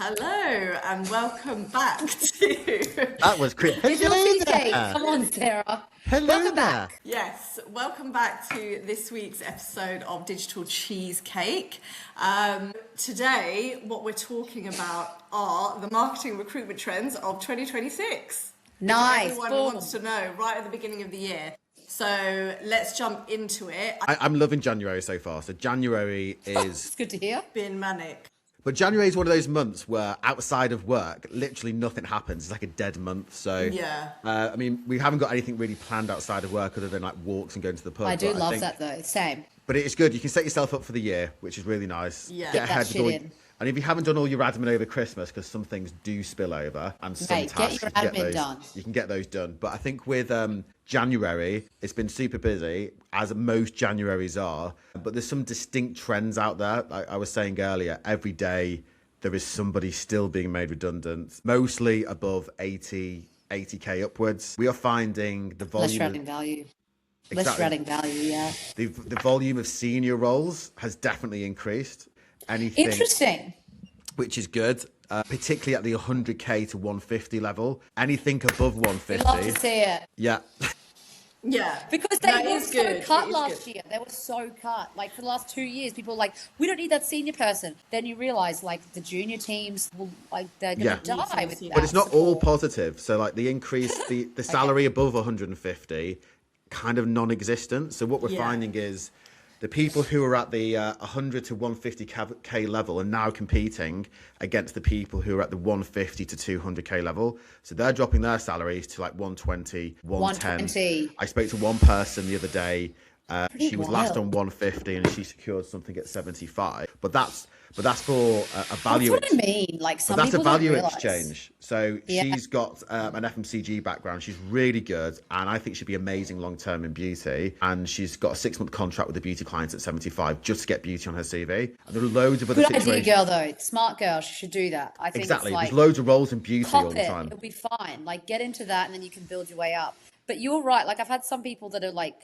Hello and welcome back to That was great. Digital Hello Cheesecake. there. Come on, Sarah. Hello Welcome there. back. yes, welcome back to this week's episode of Digital Cheesecake. Today, what we're talking about are the marketing recruitment trends of 2026. Nice. Everyone Boom. wants to know right at the beginning of the year. So let's jump into it. I'm loving January so far. So January is, It's good to hear. Been manic. but January is one of those months where outside of work, literally nothing happens. It's like a dead month. So Yeah. I mean, we haven't got anything really planned outside of work other than like walks and going to the pub. I do But love think- that though. Same. But it's good. You can set yourself up for the year, which is really nice. Yeah. Get Get that ahead shit with all, in. and if you haven't done all your admin over Christmas, because some things do spill over, and some Mate, tasks get your you can admin those, done. you can get those done. But I think with January, it's been super busy, as most Januaries are. But there's some distinct trends out there. Like I was saying earlier, every day there is somebody still being made redundant, mostly above 80K upwards. We are finding the Less volume. adding value. Less Exactly. adding value, yeah. The volume of senior roles has definitely increased. Anything, Interesting. which is good, particularly at the 100K to 150 level. Anything above We love to 150, see it. yeah. Yeah. Because they That were is so good. cut It is last good. year. They were so cut. Like for the last 2 years, people were like, we don't need that senior person. Then you realise like the junior teams will they're gonna Yeah. die with But that. But it's not all support. positive. So like the increase, the salary above 150, kind of non-existent. So what we're Yeah. finding is the people who are at the 100 to 150K level are now competing against the people who are at the 150 to 200K level. So they're dropping their salaries to like 120, 110. 120. I spoke to one person the other day. Pretty She was last wild. on 150 and she secured something at 75. But that's for a value. That's what I mean. Like some But that's a people don't value realise. exchange. So Yeah. she's got an FMCG background. She's really good. And I think she'd be amazing long term in beauty. And she's got a 6-month contract with the beauty clients at 75 just to get beauty on her CV. And there are loads of other Good situations. idea, girl, though. Smart girl. She should do that. I think Exactly. it's like There's loads of roles in beauty all cop the it. time. It'll be fine. Like get into that, and then you can build your way up. But you're right. Like I've had some people that are like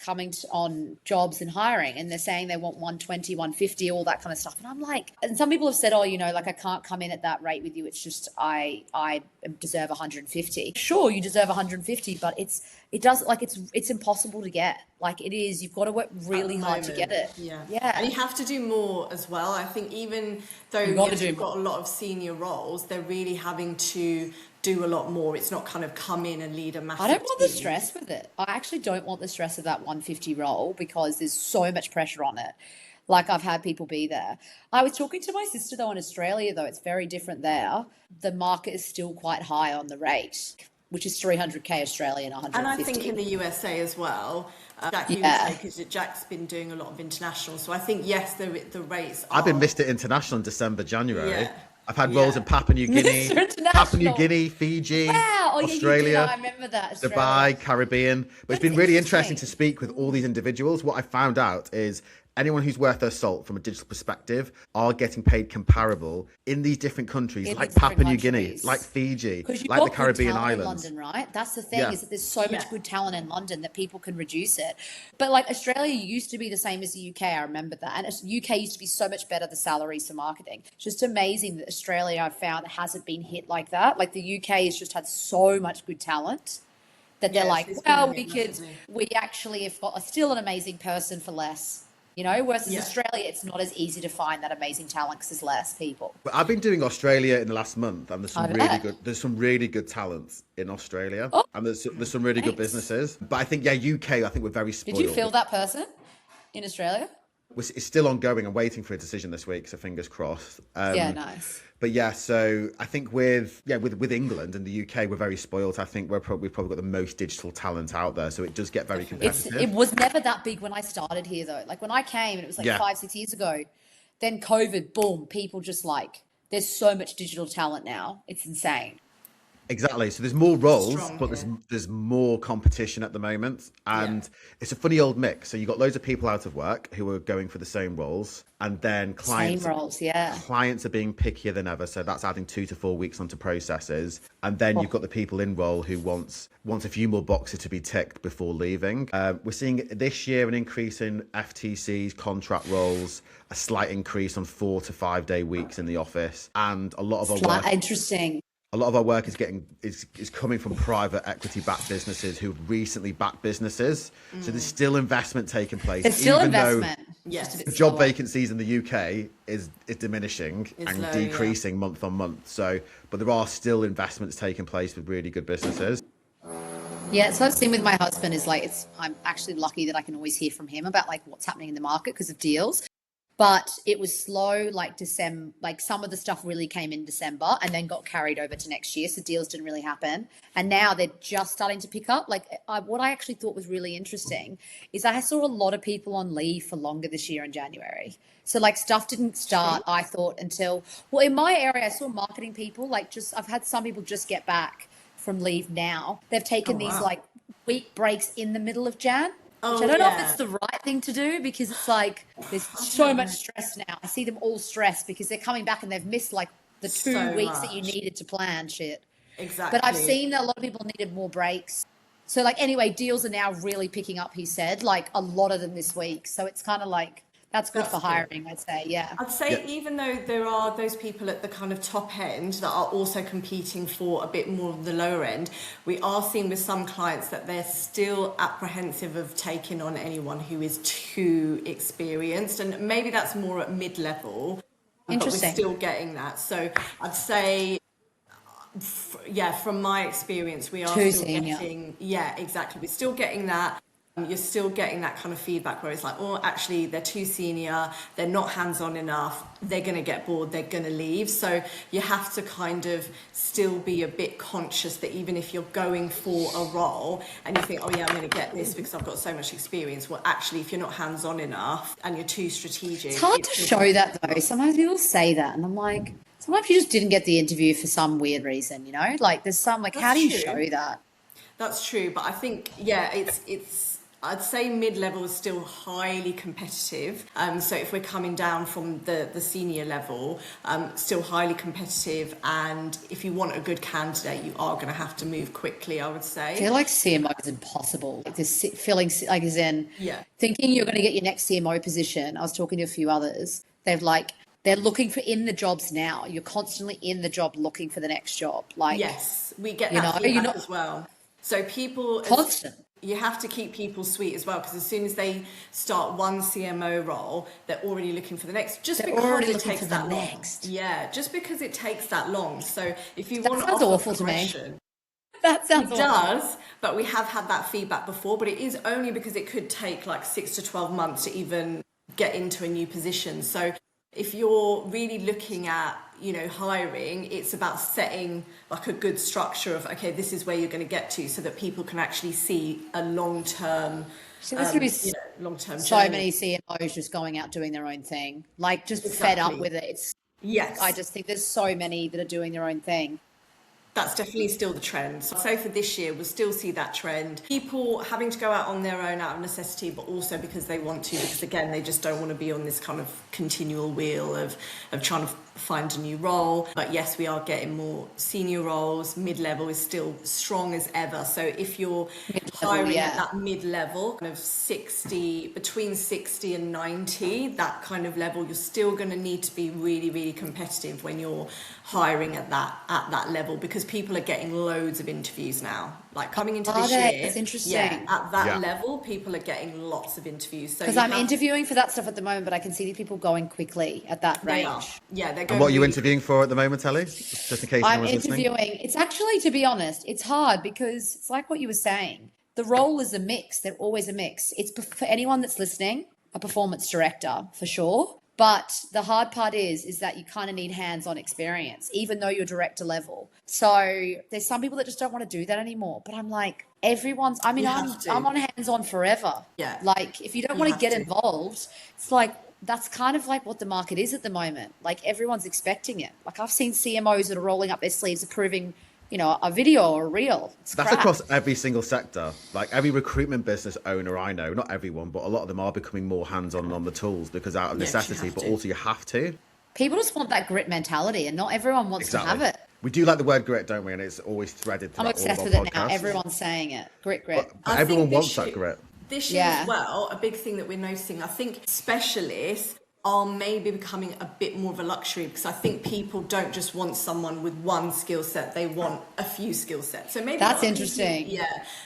coming on jobs and hiring, and they're saying they want 120, 150, all that kind of stuff. And I'm like, and some people have said, oh, you know, like I can't come in at that rate with you. It's just I deserve 150. Sure, you deserve 150, but it's impossible to get. Like it is. You've got to work really hard to get it. Yeah. Yeah. And you have to do more as well. I think even though You've got to yes, do you've got a lot of senior roles, they're really having to do a lot more. It's not kind of come in and lead a massive I don't want the team. stress with it. I actually don't want the stress of that 150 role because there's so much pressure on it. Like I've had people be there. I was talking to my sister though in Australia though. It's very different there. The market is still quite high on the rate, which is 300K Australian, And 150. I think in the USA as well, Jack, you Yeah. would say, because Jack's been doing a lot of international. So I think, yes, the rates are... I've been Mr. International in December, January. Yeah. I've had roles in Papua New Guinea, Mr. International. Papua New Guinea, Fiji, Wow. Oh, yeah, you did. Australia. I remember that. Dubai, Australia. Caribbean. But it's That's been really interesting interesting. to speak with all these individuals. What I found out is anyone who's worth their salt from a digital perspective are getting paid comparable in these different countries, In like these different Papua New Guinea, countries. like Fiji, Because you've like the got good Caribbean talent in islands. London, right? That's the thing, Yeah. is that there's so much Yeah. good talent in London that people can reduce it. But like Australia used to be the same as the UK, I remember that. And UK used to be so much better, the salaries for marketing. It's just amazing that Australia, I've found, hasn't been hit like that. Like the UK has just had so much good talent that they're Yes, like, it's been well, hit massively. we actually have got still an amazing person for less. You know, versus Yeah. Australia, it's not as easy to find that amazing talent because there's less people. But I've been doing Australia in the last month, and there's some I really bet. good. There's some really good talent in Australia, Oh, and there's some really good thanks. businesses. But I think UK, I think we're very Did spoiled. you feel that person in Australia? It's still ongoing. I'm waiting for a decision this week, so fingers crossed. Yeah, nice. But yeah, so I think with England and the UK, we're very spoiled. I think we've probably got the most digital talent out there, so it does get very competitive. It was never that big when I started here though. Like when I came, and it was like Yeah. 5, 6 years ago. Then COVID, boom, people just like there's so much digital talent now. It's insane. Exactly. So there's more roles, Strong but here. there's more competition at the moment, and it's a funny old mix. So you got loads of people out of work who are going for the same roles, and then Same clients roles, yeah. clients are being pickier than ever. So that's adding 2 to 4 weeks onto processes, and then you've Oh, got the people in role who wants a few more boxes to be ticked before leaving. We're seeing this year an increase in FTCs, contract roles, a slight increase on 4 to 5 day weeks in the office, and interesting. a lot of our work is coming from private equity backed businesses who've recently backed businesses. So there's still investment taking place, There's still even investment. though It's just a Yes. bit job slower. vacancies in the UK is diminishing It's and low, yeah. decreasing month on month. So, but there are still investments taking place with really good businesses. Yeah, so I've seen with my husband is like I'm actually lucky that I can always hear from him about like what's happening in the market because of deals. But it was slow, like December, like some of the stuff really came in December and then got carried over to next year. So deals didn't really happen. And now they're just starting to pick up. Like what I actually thought was really interesting is I saw a lot of people on leave for longer this year in January. So like stuff didn't start, I thought, until, well, in my area, I saw marketing people, I've had some people just get back from leave now. They've taken these wow. like week breaks in the middle of Jan. Which Oh, I don't know if yeah. it's the right thing to do because it's like there's so much stress now. I see them all stressed because they're coming back and they've missed like the 2 So weeks that you much. needed to plan shit. Exactly. But I've seen that a lot of people needed more breaks. So like anyway, deals are now really picking up, he said, like a lot of them this week. So it's kind of like that's good for That's good. hiring, I'd say. Yeah. I'd say even though there are those people at the kind of top end that are also competing for a bit more of the lower end, we are seeing with some clients that they're still apprehensive of taking on anyone who is too experienced, and maybe that's more at mid-level, but we're Interesting. still getting that. So I'd say, yeah, from my experience, we are Too still senior. getting, yeah, exactly. We're still getting that. You're still getting that kind of feedback where it's like, oh, actually, they're too senior, they're not hands-on enough, they're going to get bored, they're going to leave. So you have to kind of still be a bit conscious that even if you're going for a role and you think, oh, yeah, I'm going to get this because I've got so much experience. Well, actually, if you're not hands-on enough and you're too strategic, It's hard to show that though. Sometimes people say that and I'm like, sometimes you just didn't get the interview for some weird reason, you know? Like there's some like, how That's do you true. show that? That's true, but I think, yeah, it's. I'd say mid-level is still highly competitive. So if we're coming down from the senior level, still highly competitive. And if you want a good candidate, you are going to have to move quickly, I would I say. feel like CMO is impossible. Like this feeling, like as in Yeah. thinking you're going to get your next CMO position. I was talking to a few others. They're looking for in the jobs now. You're constantly in the job looking for the next job. Like, Yes, we get you know, that you're feedback not as well. So people, constant. you have to keep people sweet as well, because as soon as they start one CMO role, they're already looking for the next, just They're because already it looking takes for the that long. next. Yeah, just because it takes that long. So if you That want to sounds offer awful to me. progression, That sounds it awful. does, but we have had that feedback before, but it is only because it could take like 6 to 12 months to even get into a new position. So if you're really looking at, hiring, it's about setting like a good structure of, okay, this is where you're going to get to, so that people can actually see a long-term, So there's going to be long-term so journey. many CMOs just going out doing their own thing, like just fed Exactly. up with it. Yes. I just think there's so many that are doing their own thing. That's definitely still the trend. So for this year, we'll still see that trend. People having to go out on their own out of necessity, but also because they want to, because again, they just don't want to be on this kind of continual wheel of trying to find a new role. But yes, we are getting more senior roles. Mid-level is still strong as ever. So if you're hiring at that mid-level, kind of between 60 and 90, that kind of level, you're still going to need to be really, really competitive when you're hiring at that level, because people are getting loads of interviews now. Like coming into this year, That's interesting. yeah, at that level, people are getting lots of interviews. So Because I'm interviewing for that stuff at the moment, but I can see the people going quickly at that They range. are. Yeah, they're going. And what are you really interviewing for at the moment, Ellie? Just in case I'm anyone's listening. interviewing. It's actually, to be honest, it's hard because it's like what you were saying. The role is a mix. They're always a mix. It's for anyone that's listening, a performance director for sure. But the hard part is that you kind of need hands-on experience, even though you're director level. So there's some people that just don't want to do that anymore. But I'm like, I'm on hands-on forever. Yeah. Like if you don't want to get involved, it's like, that's kind of like what the market is at the moment. Like everyone's expecting it. Like I've seen CMOs that are rolling up their sleeves, approving, a video or a reel. It's That's crap. across every single sector. Like every recruitment business owner I know, not everyone, but a lot of them are becoming more hands-on on the tools because out of necessity, but also you have to. People just want that grit mentality, and not everyone wants to have it. We do like the word grit, don't we? And it's always threaded I'm throughout all of obsessed our with it now. podcasts. Everyone's saying it. Grit, grit. But everyone wants that grit. This year as well, a big thing that we're noticing, I think specialists are maybe becoming a bit more of a luxury, because I think people don't just want someone with one skill set, they want a few skill sets. So maybe that's interesting. Maybe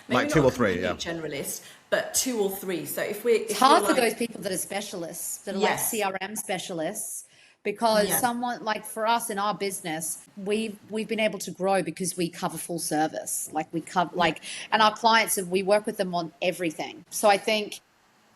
like 2 or 3, generalist, but 2 or 3. So it's hard for those people that are specialists, that are like CRM specialists, because someone like for us in our business, we've been able to grow because we cover full service. Like we cover and our clients, we work with them on everything. So I think,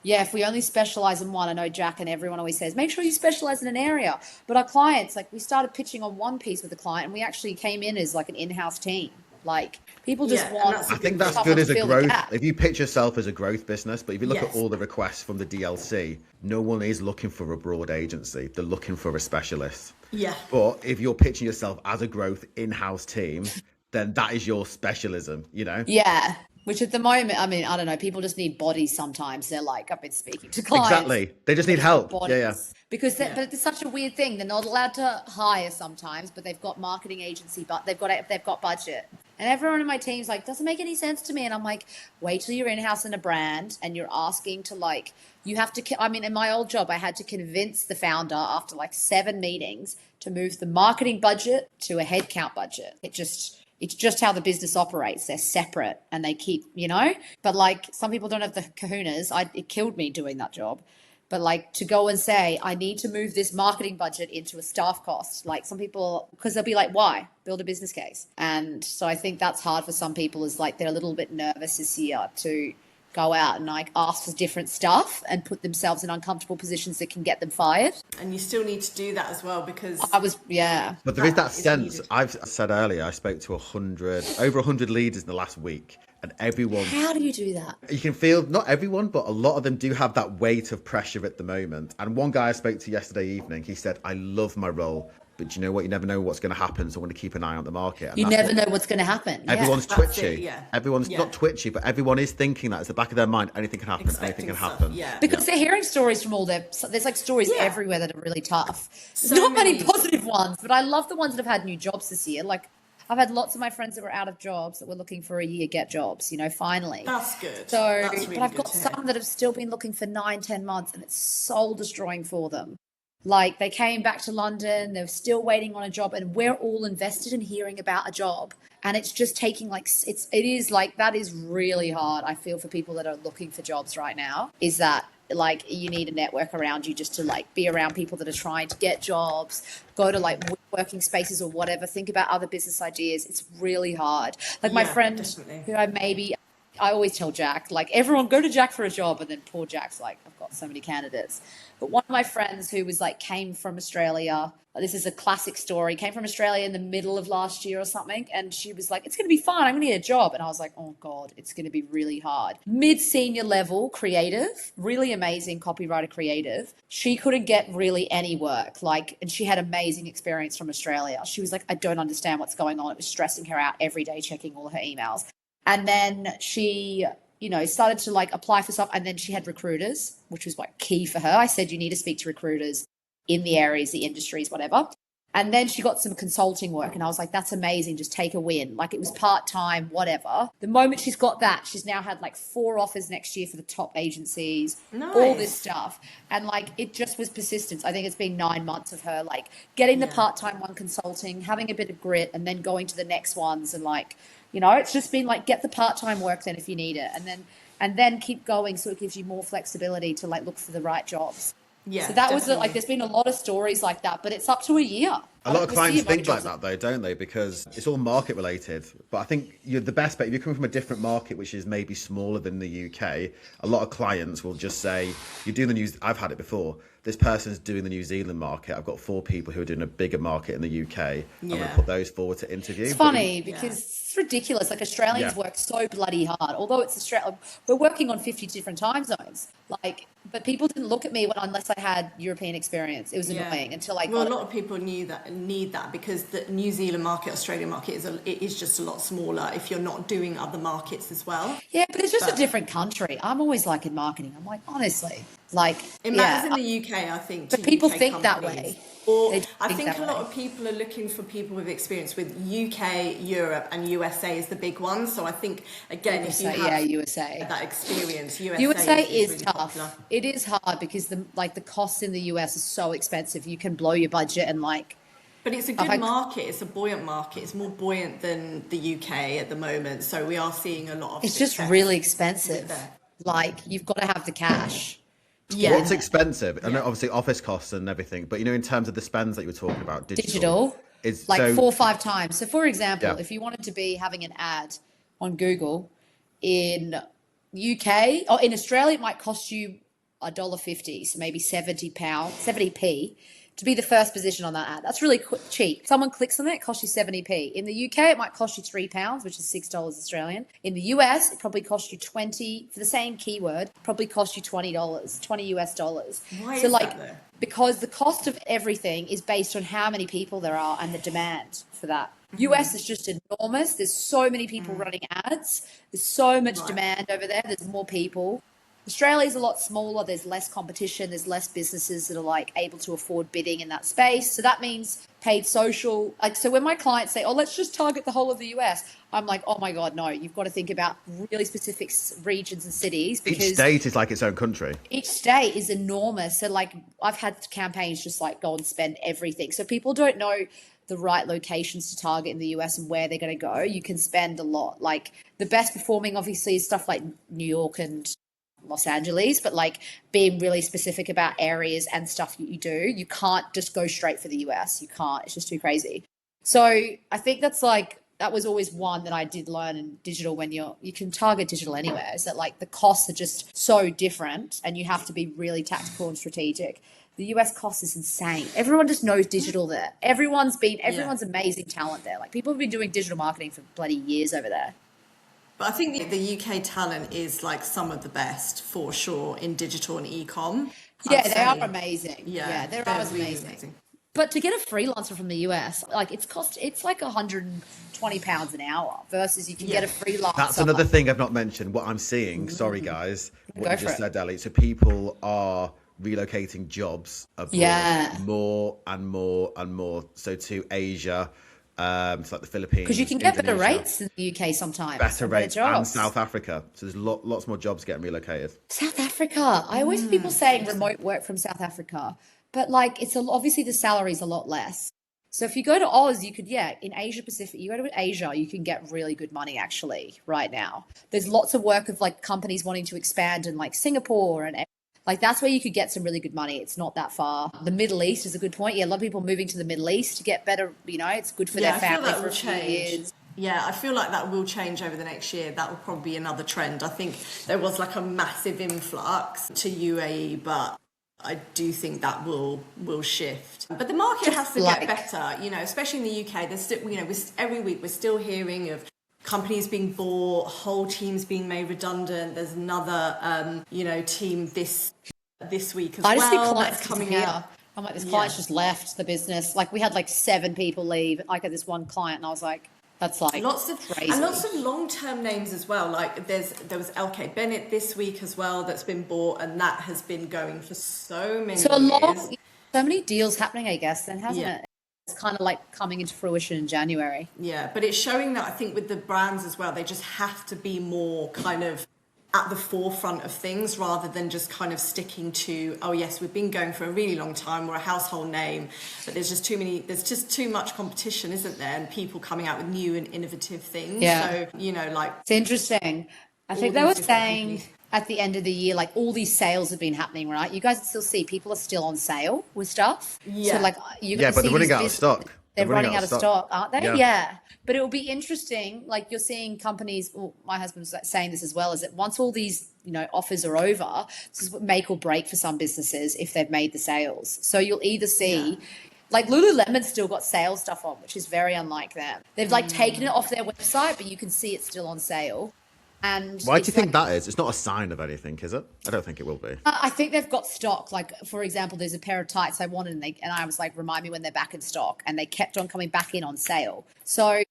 if we only specialize in one, I know Jack and everyone always says, make sure you specialize in an area. But our clients, like we started pitching on one piece with a client, and we actually came in as like an in-house team. Like people just want. I think that's good as a growth. If you pitch yourself as a growth business, but if you look at all the requests from the DLC, no one is looking for a broad agency. They're looking for a specialist. Yeah. But if you're pitching yourself as a growth in-house team, then that is your specialism, Yeah. Which at the moment, I mean, I don't know, people just need bodies sometimes. They're like, I've been speaking to clients. Exactly. They just need help. Bodies. Because but it's such a weird thing. They're not allowed to hire sometimes, but they've got marketing agency, but they've got budget. And everyone in my team's like, doesn't make any sense to me. And I'm like, wait till you're in-house in a brand and you're asking to you have to, I mean, in my old job, I had to convince the founder after 7 meetings to move the marketing budget to a headcount budget. It's just how the business operates. They're separate and they keep, but some people don't have the kahunas. It killed me doing that job. But to go and say, I need to move this marketing budget into a staff cost, some people, because they'll be like, why? Build a business case. And so I think that's hard for some people, is they're a little bit nervous this year to go out and ask for different stuff and put themselves in uncomfortable positions that can get them fired. And you still need to do that as well, because But there is that sense. I've said earlier, I spoke to over 100 leaders in the last week, and everyone. How do you do that? You can feel, not everyone, but a lot of them do have that weight of pressure at the moment. And one guy I spoke to yesterday evening, he said, I love my role, but you know what? You never know what's going to happen. So I want to keep an eye on the market. And you never know what's going to happen. Everyone's twitchy. Everyone's not twitchy, but everyone is thinking that. It's the back of their mind. Anything can happen. Anything can happen. Because they're hearing stories from there's stories everywhere that are really tough. So not many positive ones, but I love the ones that have had new jobs this year. I've had lots of my friends that were out of jobs that were looking for a year get jobs, finally. That's good. So, that's really but I've got some that have still been looking for 9-10 months, and it's soul destroying for them. They came back to London, they're still waiting on a job, and we're all invested in hearing about a job. And it's just taking that is really hard. I feel for people that are looking for jobs right now, is that you need a network around you just to be around people that are trying to get jobs, go to working spaces or whatever, think about other business ideas. It's really hard. My friend who I always tell Jack, everyone go to Jack for a job, and then poor Jack's I've got so many candidates. But one of my friends who was came from Australia, this is a classic story, came from Australia in the middle of last year or something, and she was like, it's going to be fine, I'm going to get a job. And I was like, oh God, it's going to be really hard. Mid-senior level creative, really amazing copywriter creative. She couldn't get really any work, and she had amazing experience from Australia. She was like, I don't understand what's going on. It was stressing her out every day, checking all her emails. And then she, started to apply for stuff. And then she had recruiters, which was key for her. I said, you need to speak to recruiters in the areas, the industries, whatever. And then she got some consulting work. And I was like, that's amazing. Just take a win. It was part-time, whatever. The moment she's got that, she's now had 4 offers next year for the top agencies, all this stuff. And it just was persistence. I think it's been 9 months of her getting the part-time one consulting, having a bit of grit, and then going to the next ones and it's just been get the part-time work then if you need it, and then keep going, so it gives you more flexibility to look for the right jobs. Yeah. So that definitely. There's been a lot of stories like that, but it's up to a year. A lot of clients think like that though, don't they? Because it's all market related. But I think you're the best bet if you're coming from a different market, which is maybe smaller than the UK. A lot of clients will just say, you do the news. I've had it before. this person's doing the New Zealand market. I've got 4 people who are doing a bigger market in the UK. I'm going to Yeah. put those forward to interview. It's funny because it's ridiculous. Like Australians work so bloody hard. Although it's Australia, we're working on 50 different time zones. Like, but people didn't look at me unless I had European experience. It was annoying until I got Well, a lot of people need that because the New Zealand market, Australian market is just a lot smaller if you're not doing other markets as well. Yeah, but it's just a different country. I'm always like in marketing. I'm like, honestly, like It matters in the UK, I think. But to people UK think that companies. way. Or They I think think that a lot way. of people are looking for people with experience with UK, Europe, and USA is the big one. So I think again, if you have USA. that experience, USA is really tough. popular. It is hard because the costs in the US are so expensive. You can blow your budget and like. But it's a good market. It's a buoyant market. It's more buoyant than the UK at the moment. So we are seeing a lot of. It's just really expensive. Like you've got to have the cash. Yeah. What's expensive? I know obviously office costs and everything, but in terms of the spends that you were talking about, Digital is like so, 4 or 5 times. So for example, if you wanted to be having an ad on Google in UK or in Australia, it might cost you $1.50, so maybe £70, 70p to be the first position on that ad. That's really cheap. Someone clicks on it, it costs you 70p. In the UK, it might cost you £3, which is $6 Australian. In the US, it probably costs you 20 for the same keyword, probably cost you $20, 20 US dollars. Why so is like that though? because the cost of everything is based on how many people there are and the demand for that. US is just enormous. There's so many people running ads. There's so much demand over there. There's more people. Australia's a lot smaller. There's less competition. There's less businesses that are like able to afford bidding in that space. So that means paid social. Like, so when my clients say, oh, let's just target the whole of the US, I'm like, oh my God, no, you've got to think about really specific regions and cities because each state is like its own country. Each state is enormous. So like I've had campaigns just like go and spend everything. So people don't know the right locations to target in the US and where they're going to go. You can spend a lot. Like the best performing obviously is stuff like New York and Los Angeles, but like being really specific about areas and stuff you do. You can't just go straight for the US. You can't. It's just too crazy. So I think that was always one that I did learn in digital when you can target digital anywhere, is that like the costs are just so different and you have to be really tactical and strategic. The US cost is insane. Everyone just knows digital there. Everyone's amazing talent there. Like people have been doing digital marketing for bloody years over there. But I think the UK talent is like some of the best for sure in digital and e-com. Yeah, they are amazing. Yeah, they're really amazing. But to get a freelancer from the US, like it's like £120 an hour versus you can get a freelancer. That's another thing I've not mentioned. What I'm seeing, sorry guys, what you just said, Ellie. So people are relocating jobs abroad more and more and more. So to Asia, to like the Philippines. Because you can get better rates in the UK sometimes. Better rates and South Africa. So there's lots more jobs getting relocated. South Africa. I always hear people saying remote work from South Africa. But like obviously the salary is a lot less. So if you go to Oz, you could, in Asia Pacific, you go to Asia, you can get really good money actually right now. There's lots of work of like companies wanting to expand in like Singapore and like that's where you could get some really good money. It's not that far. The Middle East is a good point. Yeah, a lot of people moving to the Middle East to get better, it's good for their family for a few years. Yeah, I feel like that will change over the next year. That will probably be another trend. I think there was like a massive influx to UAE, but I do think that will shift. But the market has to get better, especially in the UK. There's still, every week we're still hearing of companies being bought, whole teams being made redundant. There's another, team this week as well. I just see clients that's coming out. I'm like, this client's just left the business. Like we had like 7 people leave. I got this one client and I was like, that's like lots of crazy. And lots of long-term names as well. Like there was LK Bennett this week as well that's been bought, and that has been going for so many years. So many deals happening, I guess, then hasn't it? It's kind of like coming into fruition in January. Yeah, but it's showing that I think with the brands as well, they just have to be more kind of at the forefront of things rather than just kind of sticking to, oh yes, we've been going for a really long time, we're a household name, but there's just too much competition, isn't there? And people coming out with new and innovative things. Yeah. So, like... It's interesting. I think they were saying at the end of the year, like all these sales have been happening, right? You guys still see people are still on sale with stuff. Yeah. So like, but they're running out of stock. They're running out of stock, aren't they? Yeah. Yeah. But it will be interesting. Like you're seeing companies, well, my husband's saying this as well, is that once all these, offers are over, this is what make or break for some businesses if they've made the sales. So you'll either see, like Lululemon's still got sales stuff on, which is very unlike them. They've like taken it off their website, but you can see it's still on sale. And why do you think that is? It's not a sign of anything, is it? I don't think it will be. I think they've got stock. Like, for example, there's a pair of tights I wanted, and I was like, remind me when they're back in stock. And they kept on coming back in on sale. So,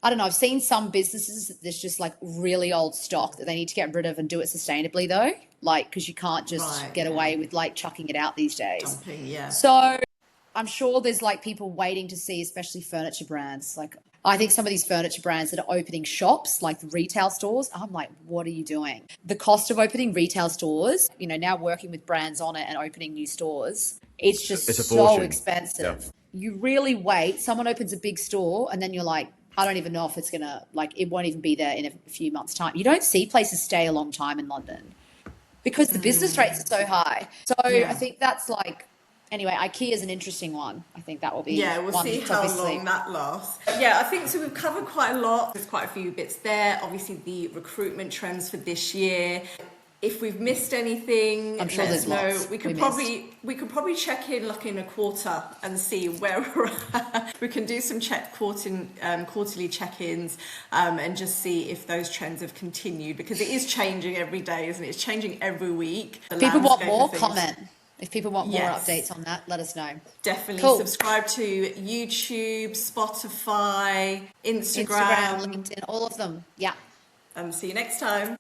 I don't know. I've seen some businesses that there's just like really old stock that they need to get rid of and do it sustainably, though. Like, because you can't just get away with like chucking it out these days. Dumping, yeah. So, I'm sure there's like people waiting to see, especially furniture brands. Like, I think some of these furniture brands that are opening shops, like the retail stores, I'm like, what are you doing? The cost of opening retail stores, now working with brands on it and opening new stores, it's just so expensive. Yeah. You really wait. Someone opens a big store and then you're like, I don't even know if it's going to, like, it won't even be there in a few months' time. You don't see places stay a long time in London because the business rates are so high. So I think that's like, anyway, IKEA is an interesting one. I think that will be we'll see how long that lasts. I think so. We've covered quite a lot. There's quite a few bits there. Obviously, the recruitment trends for this year. If we've missed anything, I'm sure there's lots. We could probably check in like in a quarter and see where we're at. We can do some quarterly check-ins and just see if those trends have continued, because it is changing every day, isn't it? It's changing every week. If people want more, comment. If people want more updates on that, let us know. Definitely subscribe to YouTube, Spotify, Instagram, LinkedIn, all of them. Yeah. See you next time.